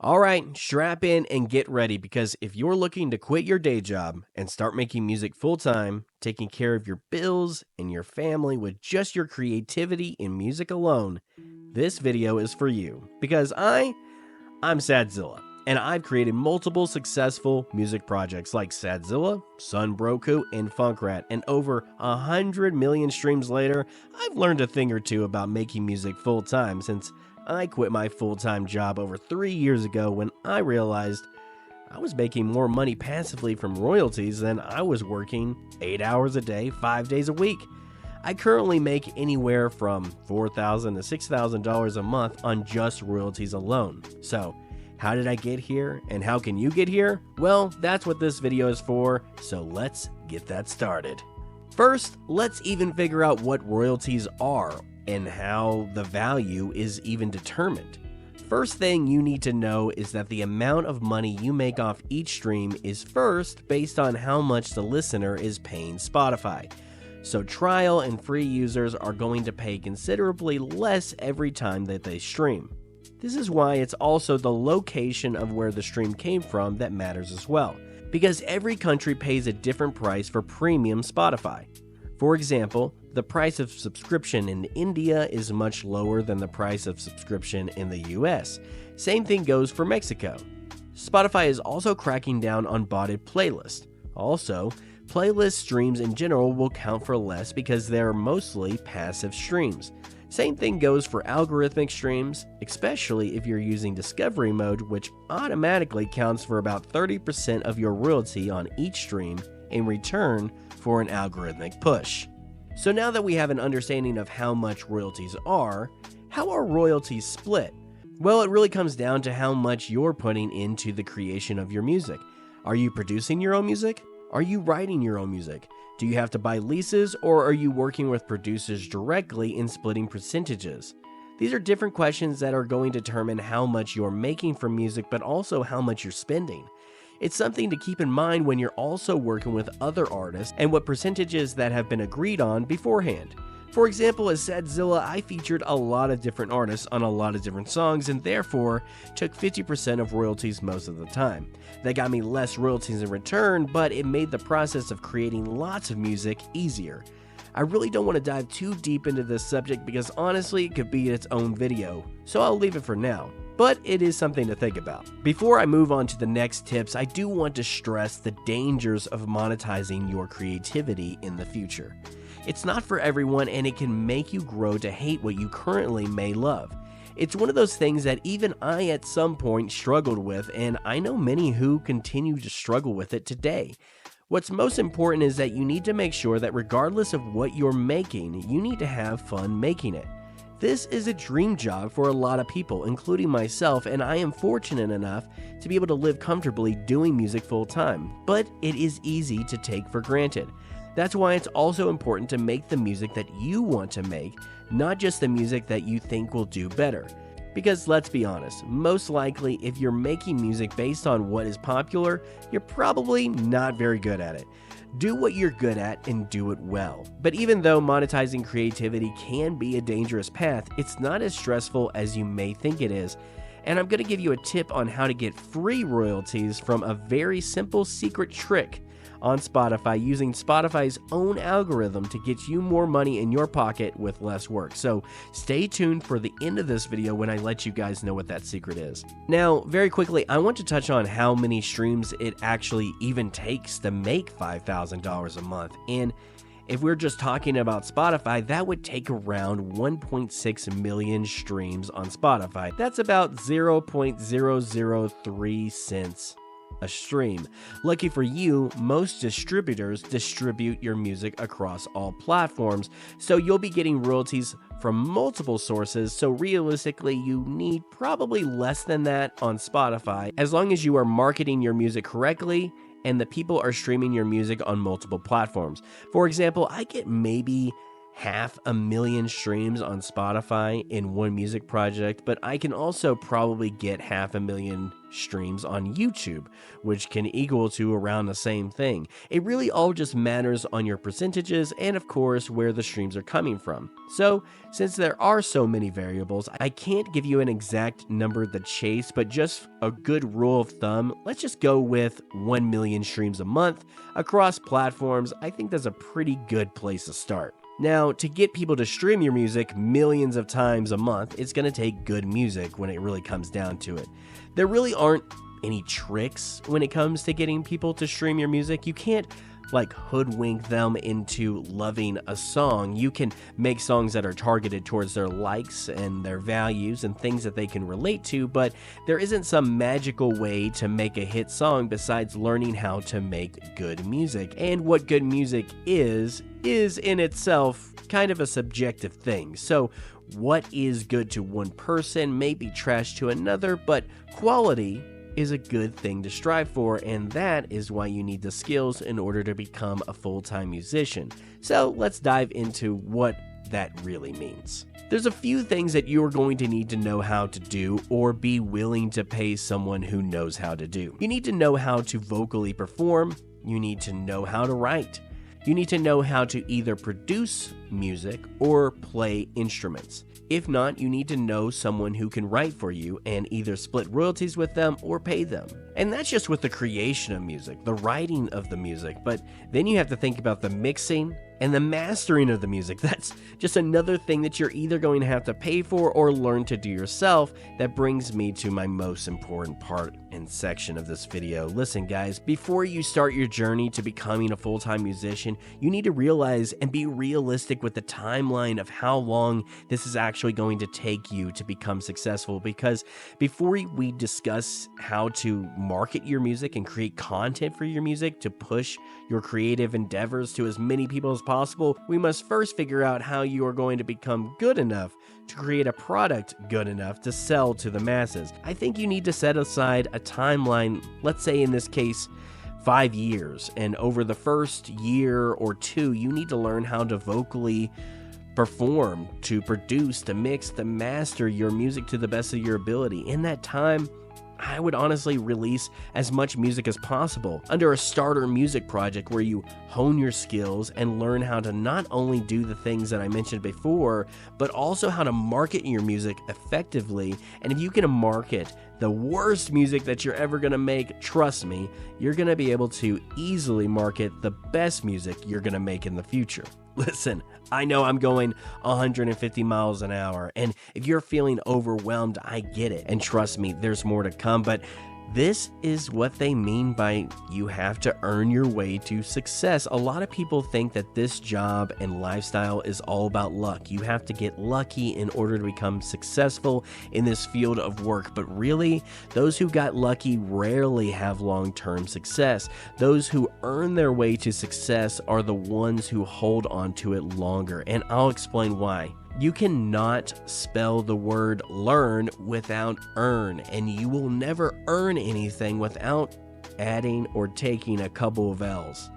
All right, strap in and get ready because if you're looking to quit your day job and start making music full time, taking care of your bills and your family with just your creativity in music alone, this video is for you. Because I'm Zilla, and I've created multiple successful music projects like Zilla, Sun Broku, and Funkrat, and over 100 million streams later, I've learned a thing or two about making music full time since I quit my full-time job over 3 years ago when I realized I was making more money passively from royalties than I was working 8 hours a day, 5 days a week. I currently make anywhere from $4,000 to $6,000 a month on just royalties alone. So, how did I get here and how can you get here? Well, that's what this video is for, so let's get that started. First, let's even figure out what royalties are and how the value is even determined. First thing you need to know is that the amount of money you make off each stream is first based on how much the listener is paying Spotify. So trial and free users are going to pay considerably less every time that they stream. This is why it's also the location of where the stream came from that matters as well, because every country pays a different price for premium Spotify. For example, the price of subscription in India is much lower than the price of subscription in the US. Same thing goes for Mexico. Spotify is also cracking down on botted playlists. Also, playlist streams in general will count for less because they're mostly passive streams. Same thing goes for algorithmic streams, especially if you're using discovery mode, which automatically counts for about 30% of your royalty on each stream in return for an algorithmic push. So now that we have an understanding of how much royalties are, how are royalties split? Well, it really comes down to how much you're putting into the creation of your music. Are you producing your own music? Are you writing your own music? Do you have to buy leases, or are you working with producers directly and splitting percentages? These are different questions that are going to determine how much you're making from music, but also how much you're spending. It's something to keep in mind when you're also working with other artists and what percentages that have been agreed on beforehand. For example, as Zilla, I featured a lot of different artists on a lot of different songs and therefore took 50% of royalties most of the time. That got me less royalties in return, but it made the process of creating lots of music easier. I really don't want to dive too deep into this subject because honestly it could be its own video, so I'll leave it for now. But it is something to think about. Before I move on to the next tips, I do want to stress the dangers of monetizing your creativity in the future. It's not for everyone and it can make you grow to hate what you currently may love. It's one of those things that even I at some point struggled with, and I know many who continue to struggle with it today. What's most important is that you need to make sure that regardless of what you're making, you need to have fun making it. This is a dream job for a lot of people, including myself, and I am fortunate enough to be able to live comfortably doing music full time, but it is easy to take for granted. That's why it's also important to make the music that you want to make, not just the music that you think will do better. Because let's be honest, most likely if you're making music based on what is popular, you're probably not very good at it. Do what you're good at and do it well. But even though monetizing creativity can be a dangerous path, it's not as stressful as you may think it is. And I'm going to give you a tip on how to get free royalties from a very simple secret trick on Spotify using Spotify's own algorithm to get you more money in your pocket with less work. So stay tuned for the end of this video when I let you guys know what that secret is. Now, very quickly, I want to touch on how many streams it actually even takes to make $5,000 a month. And if we're just talking about Spotify, that would take around 1.6 million streams on Spotify. That's about 0.003 cents a stream. Lucky for you, most distributors distribute your music across all platforms, so you'll be getting royalties from multiple sources, so realistically you need probably less than that on Spotify, as long as you are marketing your music correctly and the people are streaming your music on multiple platforms. For example, I get maybe 500,000 streams on Spotify in one music project, but I can also probably get 500,000 streams on YouTube, which can equal to around the same thing. It really all just matters on your percentages and, of course, where the streams are coming from. So, since there are so many variables, I can't give you an exact number to chase, but just a good rule of thumb, let's just go with 1 million streams a month across platforms. I think that's a pretty good place to start. Now, to get people to stream your music millions of times a month, it's going to take good music when it really comes down to it. There really aren't any tricks when it comes to getting people to stream your music. You can't hoodwink them into loving a song. You can make songs that are targeted towards their likes and their values and things that they can relate to, but there isn't some magical way to make a hit song besides learning how to make good music. And what good music is in itself kind of a subjective thing. So what is good to one person may be trash to another, but quality is a good thing to strive for, and that is why you need the skills in order to become a full-time musician. So let's dive into what that really means. There's a few things that you are going to need to know how to do or be willing to pay someone who knows how to do. You need to know how to vocally perform. You need to know how to write. You need to know how to either produce music or play instruments. If not, you need to know someone who can write for you and either split royalties with them or pay them. And that's just with the creation of music, the writing of the music. But then you have to think about the mixing and the mastering of the music. That's just another thing that you're either going to have to pay for or learn to do yourself. That brings me to my most important part and section of this video. Listen, guys, before you start your journey to becoming a full-time musician, you need to realize and be realistic with the timeline of how long this is actually going to take you to become successful. Because before we discuss how to market your music and create content for your music to push your creative endeavors to as many people as possible, we must first figure out how you are going to become good enough to create a product good enough to sell to the masses. I think you need to set aside a timeline, let's say in this case, 5 years. And over the first year or two, you need to learn how to vocally perform, to produce, to mix, to master your music to the best of your ability. In that time, I would honestly release as much music as possible under a starter music project where you hone your skills and learn how to not only do the things that I mentioned before, but also how to market your music effectively. And if you can market the worst music that you're ever going to make, trust me, you're going to be able to easily market the best music you're going to make in the future. Listen, I know I'm going 150 miles an hour, and if you're feeling overwhelmed, I get it. And trust me, there's more to come, but this is what they mean by you have to earn your way to success. A lot of people think that this job and lifestyle is all about luck. You have to get lucky in order to become successful in this field of work. But really, those who got lucky rarely have long-term success. Those who earn their way to success are the ones who hold on to it longer. And I'll explain why. You cannot spell the word learn without earn, and you will never earn anything without adding or taking a couple of L's.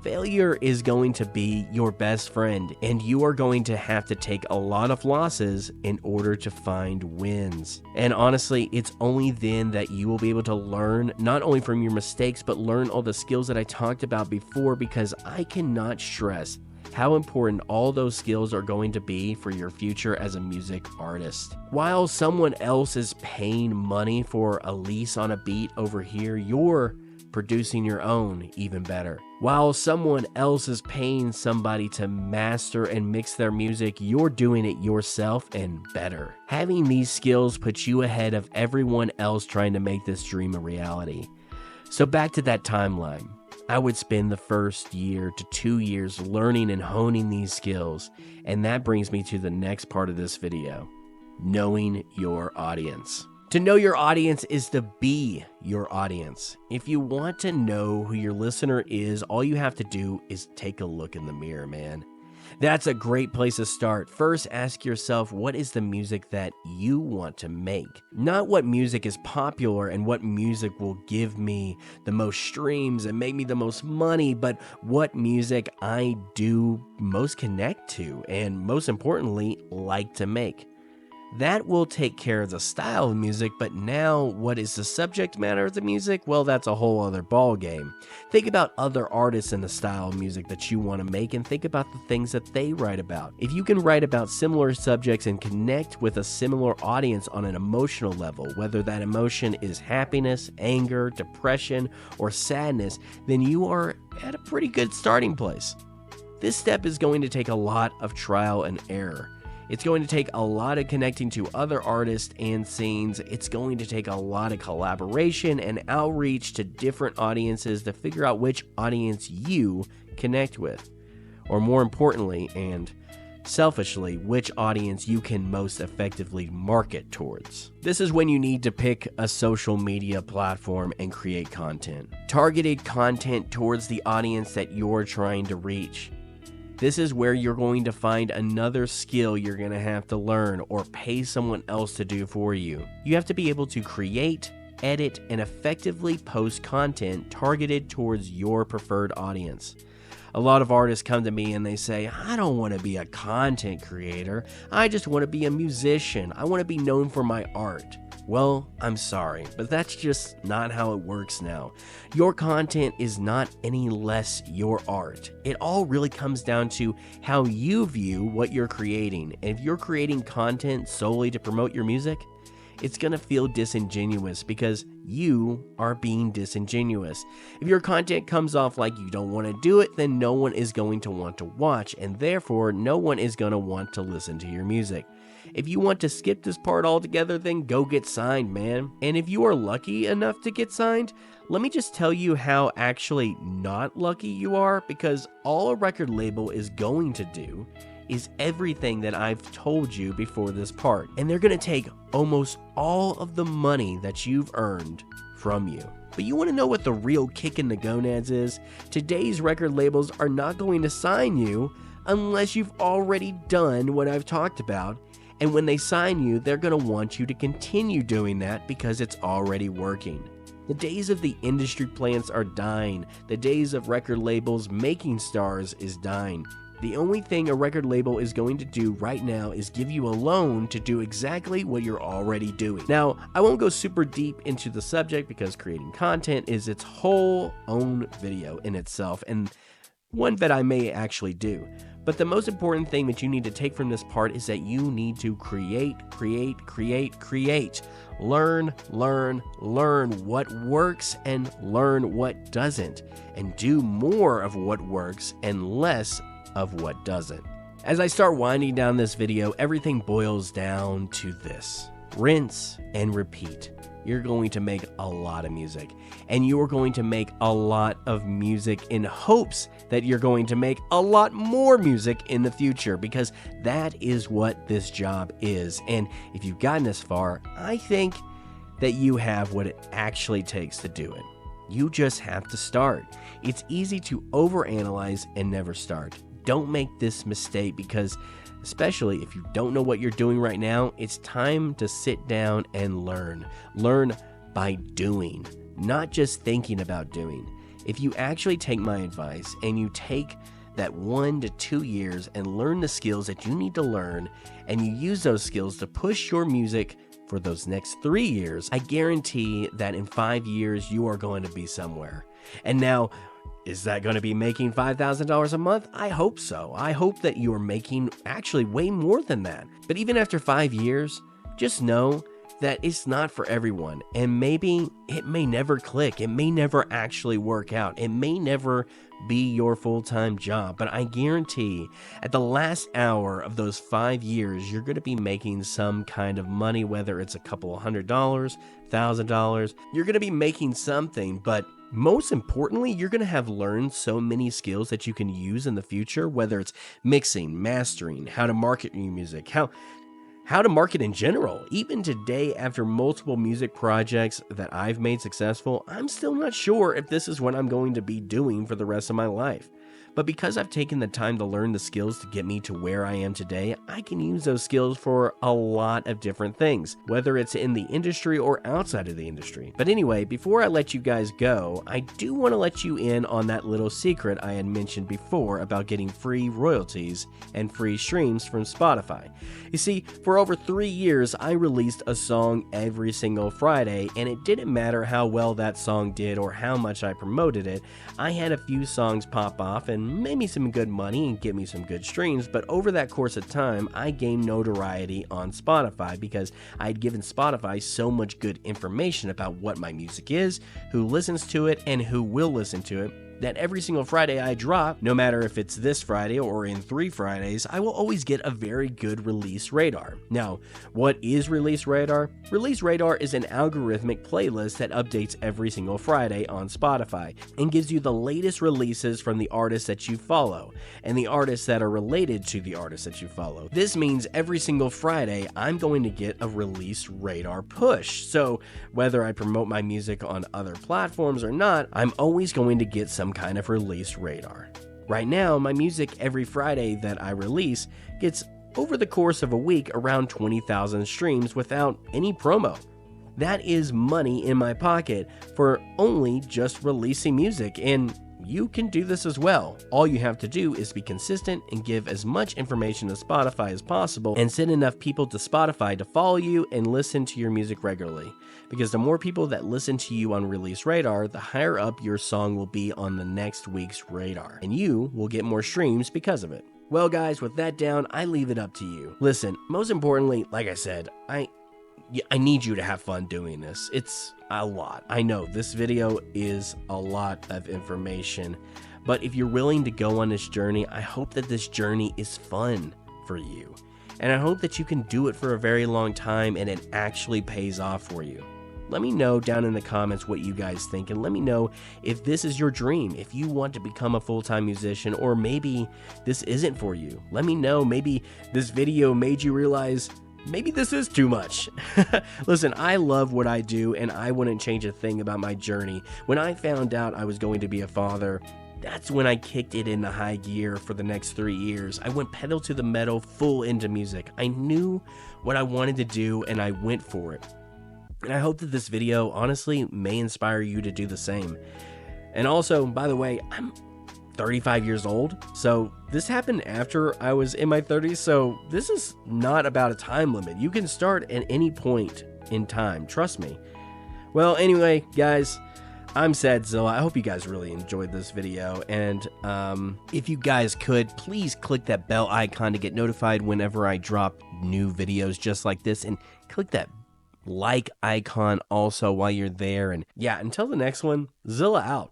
Failure is going to be your best friend, and you are going to have to take a lot of losses in order to find wins. And honestly, it's only then that you will be able to learn not only from your mistakes, but learn all the skills that I talked about before, because I cannot stress how important all those skills are going to be for your future as a music artist. While someone else is paying money for a lease on a beat over here, you're producing your own even better. While someone else is paying somebody to master and mix their music, you're doing it yourself and better. Having these skills puts you ahead of everyone else trying to make this dream a reality. So back to that timeline. I would spend the first year to 2 years learning and honing these skills, and that brings me to the next part of this video, knowing your audience. To know your audience is to be your audience. If you want to know who your listener is, all you have to do is take a look in the mirror, man. That's a great place to start. First, ask yourself, what is the music that you want to make? Not what music is popular and what music will give me the most streams and make me the most money, but what music I do most connect to and most importantly, like to make. That will take care of the style of music, but now what is the subject matter of the music? Well, that's a whole other ball game. Think about other artists in the style of music that you want to make and think about the things that they write about. If you can write about similar subjects and connect with a similar audience on an emotional level, whether that emotion is happiness, anger, depression, or sadness, then you are at a pretty good starting place. This step is going to take a lot of trial and error. It's going to take a lot of connecting to other artists and scenes. It's going to take a lot of collaboration and outreach to different audiences to figure out which audience you connect with. Or more importantly, and selfishly, which audience you can most effectively market towards. This is when you need to pick a social media platform and create content. Targeted content towards the audience that you're trying to reach. This is where you're going to find another skill you're going to have to learn or pay someone else to do for you. You have to be able to create, edit, and effectively post content targeted towards your preferred audience. A lot of artists come to me and they say, I don't want to be a content creator. I just want to be a musician. I want to be known for my art. Well, I'm sorry, but that's just not how it works now. Your content is not any less your art. It all really comes down to how you view what you're creating. And if you're creating content solely to promote your music, it's going to feel disingenuous because you are being disingenuous. If your content comes off like you don't want to do it, then no one is going to want to watch, and therefore no one is going to want to listen to your music. If you want to skip this part altogether, then go get signed, man. And if you are lucky enough to get signed, let me just tell you how actually not lucky you are, because all a record label is going to do is everything that I've told you before this part. And they're going to take almost all of the money that you've earned from you. But you want to know what the real kick in the gonads is? Today's record labels are not going to sign you unless you've already done what I've talked about. And when they sign you, they're going to want you to continue doing that because it's already working. The days of the industry plants are dying. The days of record labels making stars is dying. The only thing a record label is going to do right now is give you a loan to do exactly what you're already doing. Now, I won't go super deep into the subject because creating content is its whole own video in itself, and one that I may actually do. But the most important thing that you need to take from this part is that you need to create. Learn what works and learn what doesn't, and do more of what works and less of what doesn't. As I start winding down this video, everything boils down to this: rinse and repeat. You're going to make a lot of music, and you are going to make a lot of music in hopes that you're going to make a lot more music in the future, because that is what this job is. And if you've gotten this far, I think that you have what it actually takes to do it. You just have to start. It's easy to overanalyze and never start. Don't make this mistake, because especially if you don't know what you're doing right now, it's time to sit down and learn. Learn by doing, not just thinking about doing. If you actually take my advice and you take that 1 to 2 years and learn the skills that you need to learn, and you use those skills to push your music for those next 3 years, I guarantee that in 5 years you are going to be somewhere. And now, is that going to be making $5,000 a month? I hope so. I hope that you are making actually way more than that. But even after 5 years, just know that it's not for everyone. And maybe it may never click. It may never actually work out. It may never be your full-time job. But I guarantee at the last hour of those 5 years, you're going to be making some kind of money, whether it's a couple of $100, $1,000. You're going to be making something, but most importantly, you're going to have learned so many skills that you can use in the future, whether it's mixing, mastering, how to market your music, how to market in general. Even today, after multiple music projects that I've made successful, I'm still not sure if this is what I'm going to be doing for the rest of my life. But because I've taken the time to learn the skills to get me to where I am today, I can use those skills for a lot of different things, whether it's in the industry or outside of the industry. But anyway, before I let you guys go, I do want to let you in on that little secret I had mentioned before about getting free royalties and free streams from Spotify. You see, for over 3 years, I released a song every single Friday, and it didn't matter how well that song did or how much I promoted it. I had a few songs pop off and made me some good money and get me some good streams, but over that course of time, I gained notoriety on Spotify because I had given Spotify so much good information about what my music is, who listens to it, and who will listen to it, that every single Friday I drop, no matter if it's this Friday or in 3 Fridays, I will always get a very good release radar. Now, what is release radar? Release radar is an algorithmic playlist that updates every single Friday on Spotify and gives you the latest releases from the artists that you follow and the artists that are related to the artists that you follow. This means every single Friday I'm going to get a release radar push. So whether I promote my music on other platforms or not, I'm always going to get some kind of release radar. Right now, my music every Friday that I release gets, over the course of a week, around 20,000 streams without any promo. That is money in my pocket for only just releasing music, and you can do this as well. All you have to do is be consistent and give as much information to Spotify as possible and send enough people to Spotify to follow you and listen to your music regularly. Because the more people that listen to you on Release Radar, the higher up your song will be on the next week's radar, and you will get more streams because of it. Well guys, with that down, I leave it up to you. Listen, most importantly, like I said, I need you to have fun doing this. It's a lot. I know this video is a lot of information, but if you're willing to go on this journey, I hope that this journey is fun for you. And I hope that you can do it for a very long time and it actually pays off for you. Let me know down in the comments what you guys think, and let me know if this is your dream, if you want to become a full-time musician, or maybe this isn't for you. Let me know, maybe this video made you realize maybe this is too much. Listen, I love what I do, and I wouldn't change a thing about my journey. When I found out I was going to be a father, that's when I kicked it into high gear for the next 3 years. I went pedal to the metal, full into music. I knew what I wanted to do, and I went for it. And I hope that this video, honestly, may inspire you to do the same. And also, by the way, I'm 35 years old, so this happened after I was in my 30s, so this is not about a time limit. You can start at any point in time, trust me. Well, anyway, guys, I'm Sad Zilla. I hope you guys really enjoyed this video, and if you guys could, please click that bell icon to get notified whenever I drop new videos just like this, and click that like icon also while you're there. And yeah, until the next one, Zilla out.